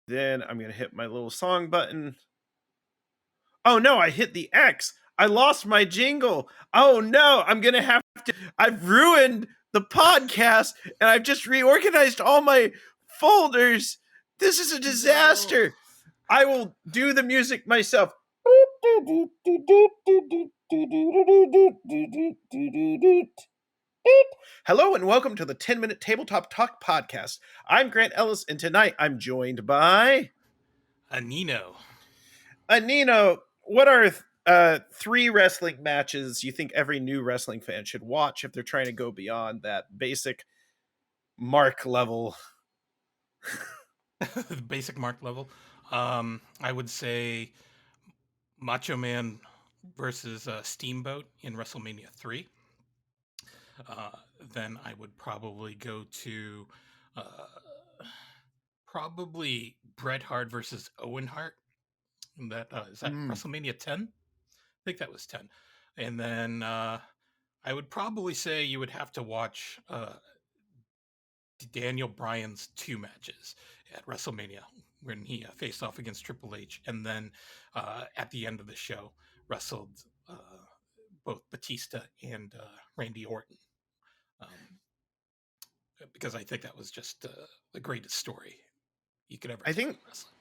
Then I'm going to hit my little song button. Oh no, I hit the X. I lost my jingle. Oh no, I'm going to have to. I've ruined the podcast and I've just reorganized all my folders. This is a No. disaster. I will do the music myself. Hello and welcome to the 10-minute Tabletop Talk podcast. I'm Grant Ellis, and tonight I'm joined by Anino. Anino. What are three wrestling matches you think every new wrestling fan should watch if they're trying to go beyond that basic mark level? The basic mark level. I would say Macho Man versus Steamboat in WrestleMania 3. Uh, then I would probably go to uh, probably Bret Hart versus Owen Hart. And that is that Mm. WrestleMania 10? I think that was 10. And then I would probably say you would have to watch Daniel Bryan's two matches at WrestleMania when he faced off against Triple H, and then at the end of the show wrestled both Batista and Randy Orton. Because I think that was just the greatest story you could ever I tell think in wrestling.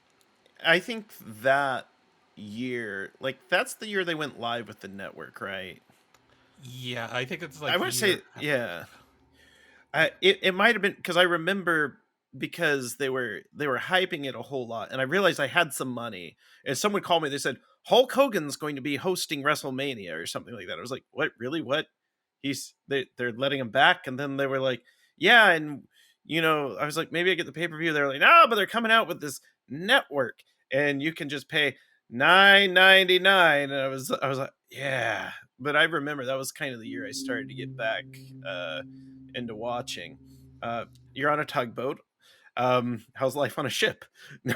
I think that year, like that's the year they went live with the network, right? Yeah, I think it's I like a want to say, year after yeah. live. It might have been because I remember because they were hyping it a whole lot, and I realized I had some money, and someone called me. They said Hulk Hogan's going to be hosting WrestleMania or something like that. I was like, what? Really? What? They're letting him back, and then they were like, yeah, and I was like, maybe I get the pay per view. They're like, no, but they're coming out with this network, and you can just pay $9.99. And I was like, yeah. But I remember that was kind of the year I started to get back into watching. You're on a tugboat. How's life on a ship? No,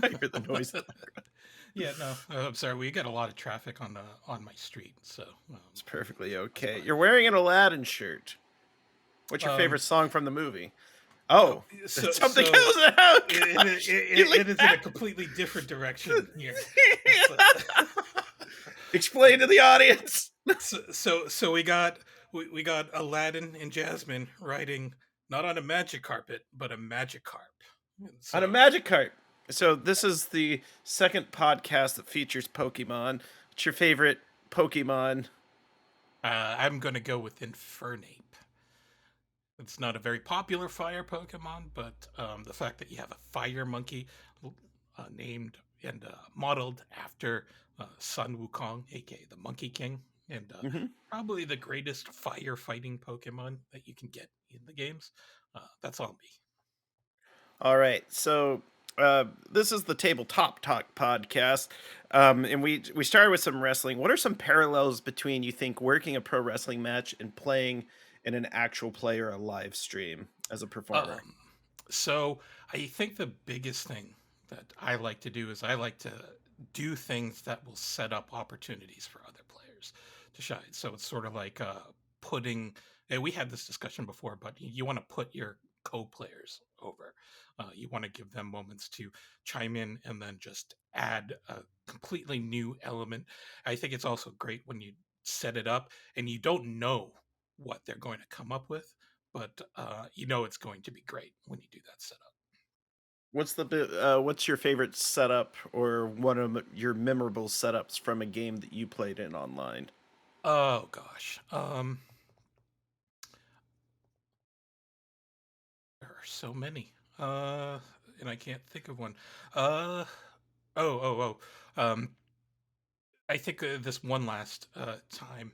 I hear the noise in the background. Yeah, no, I'm sorry. We get a lot of traffic on my street, so It's perfectly that's okay. why. You're wearing an Aladdin shirt. What's your Um, favorite song from the movie? oh, Oh, so something so else. Oh it, it, gosh, you look it is in a back. completely different direction here. It's, Explain to the audience. so we got Aladdin and Jasmine riding not on a magic carpet but a magic carp. And On a so magic cart. So this is the second podcast that features Pokemon. What's your favorite Pokemon? I'm gonna go with Infernape. It's not a very popular fire Pokemon, but the fact that you have a fire monkey named and modeled after Sun Wukong, aka the Monkey King, and Mhm. probably the greatest firefighting Pokemon that you can get in the games. That's on me. All right. So this is the Tabletop Talk podcast, and we started with some wrestling. What are some parallels between you think working a pro wrestling match and playing in an actual play or a live stream as a performer? Um, so I think the biggest thing that I like to do is I like to do things that will set up opportunities for other players to shine. So it's sort of like putting. And we had this discussion before, but you want to put your co-players over. You want to give them moments to chime in and then just add a completely new element. I think it's also great when you set it up and you don't know what they're going to come up with, but you know it's going to be great when you do that setup. What's your favorite setup or one of your memorable setups from a game that you played in online? Oh gosh, there are so many, and I can't think of one. Uh, oh. I think this one last time.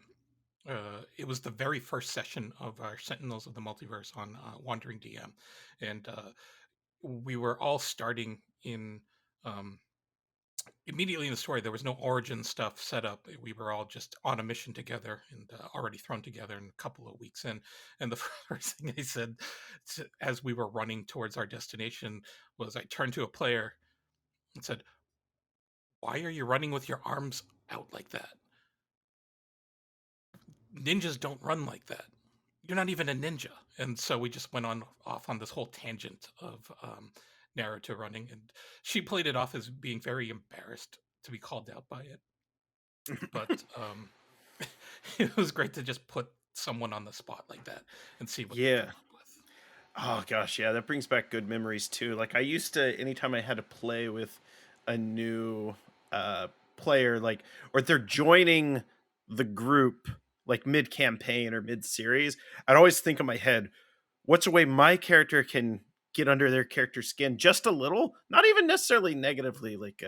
It was the very first session of our Sentinels of the Multiverse on Wandering DM, and we were all starting in um, immediately in the story. There was no origin stuff set up. We were all just on a mission together and already thrown together in a couple of weeks in. And the first thing I said as we were running towards our destination was I turned to a player and said, "Why are you running with your arms out like that? Ninjas don't run like that. You're not even a ninja." And so we just went on off on this whole tangent of Naruto running, and she played it off as being very embarrassed to be called out by it. But it was great to just put someone on the spot like that and see what they come Yeah. up with. Oh gosh, yeah, that brings back good memories too. Like I used to anytime I had to play with a new uh player, like, or they're joining the group like mid campaign or mid series, I'd always think in my head, what's a way my character can get under their character's skin just a little, not even necessarily negatively. Like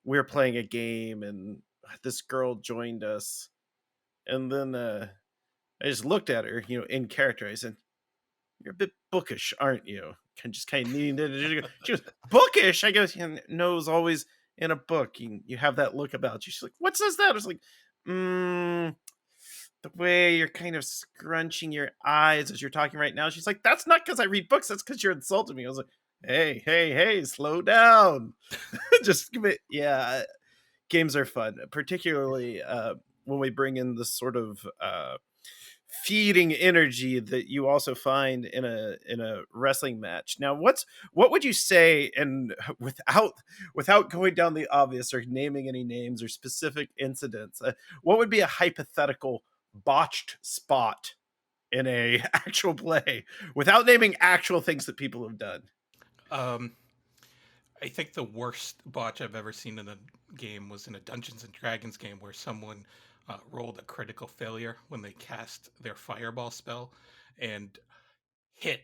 we were playing a game and this girl joined us, and then I just looked at her, in character. I said, "You're a bit bookish, aren't you?" Just kind of needing to. She goes, "Bookish." I go, "Yeah, "No's always in a book. You have that look about you." She's like, "What says that?" I was like, mm, "The way you're kind of scrunching your eyes as you're talking right now." She's like, "That's not because I read books. That's because you're insulting me." I was like, "Hey, hey, hey, slow down." Just give it. Yeah, games are fun, particularly when we bring in this sort of feeding energy that you also find in a wrestling match. Now, what would you say, and without going down the obvious or naming any names or specific incidents, what would be a hypothetical botched spot in a actual play without naming actual things that people have done? Um, I think the worst botch I've ever seen in a game was in a Dungeons and Dragons game where someone rolled a critical failure when they cast their fireball spell and hit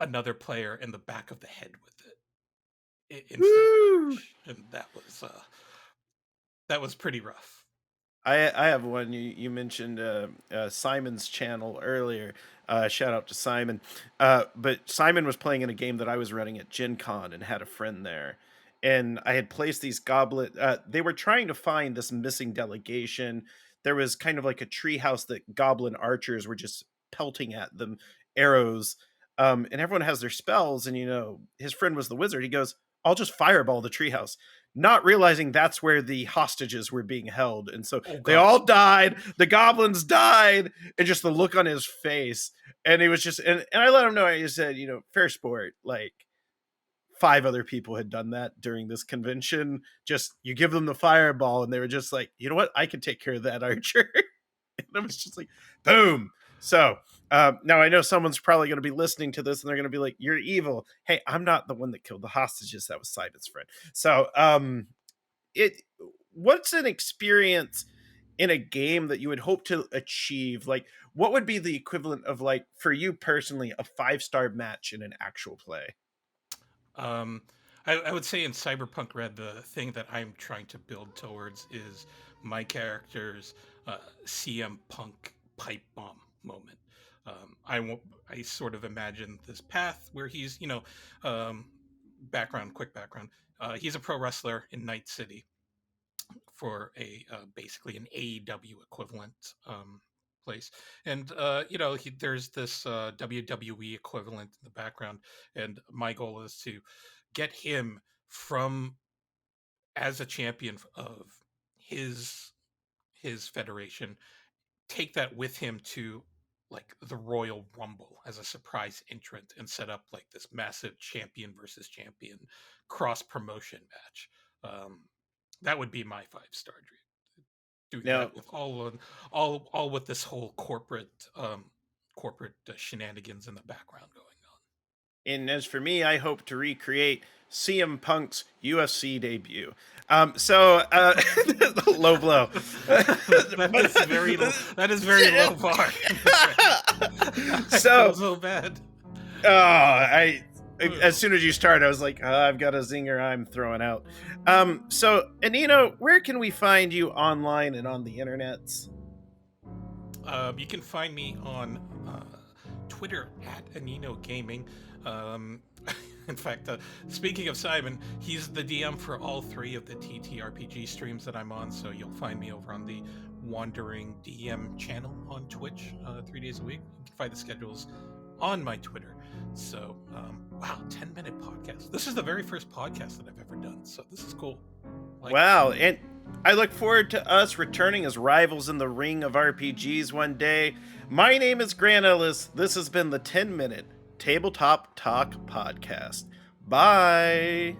another player in the back of the head with it. Instant Woo! damage, and that was pretty rough. I have one. You mentioned Simon's channel earlier. Shout out to Simon. But Simon was playing in a game that I was running at Gen Con and had a friend there. And I had placed these goblet. They were trying to find this missing delegation. There was kind of like a treehouse that goblin archers were just pelting at them arrows. And everyone has their spells. And, his friend was the wizard. He goes, "I'll just fireball the treehouse," not realizing that's where the hostages were being held. And so Oh they god. all died, the goblins died, and just the look on his face. And he was just, and I let him know, I said, fair sport, like, five other people had done that during this convention. Just you give them the fireball, and they were just like, "You know what? I can take care of that, Archer." And I was just like, boom. So now I know someone's probably going to be listening to this and they're going to be like, "You're evil." Hey, I'm not the one that killed the hostages. That was Simon's friend. So it what's an experience in a game that you would hope to achieve? Like, what would be the equivalent of, like, for you personally, a five-star match in an actual play? Um, I would say in Cyberpunk Red, the thing that I'm trying to build towards is my character's CM Punk pipe bomb moment. I sort of imagine this path where he's, um, quick background. He's a pro wrestler in Night City for a basically an AEW equivalent place, and there's this WWE equivalent in the background, and my goal is to get him from as a champion of his his federation, take that with him to like the Royal Rumble as a surprise entrant and set up like this massive champion versus champion cross promotion match. Um, that would be my 5-star dream. Doing that Now, with all with this whole corporate shenanigans in the background going and as for me, I hope to recreate CM Punk's UFC debut. Low blow. on. That But is very that is very low bar. I feel so so bad. I as Oh. soon as you start, I was like, I've got a zinger I'm throwing out. So Anino, where can we find you online and on the internets? You can find me on Twitter at Anino Gaming. Um, in fact, speaking of Simon, he's the DM for all three of the TTRPG streams that I'm on. So you'll find me over on the Wandering DM channel on Twitch 3 days a week. You can find the schedules on my Twitter. So, wow, 10-minute podcast. This is the very first podcast that I've ever done. So this is cool. Like it. Wow, and I look forward to us returning as rivals in the ring of RPGs one day. My name is Grant Ellis. This has been the 10-minute Tabletop Talk Podcast. Bye.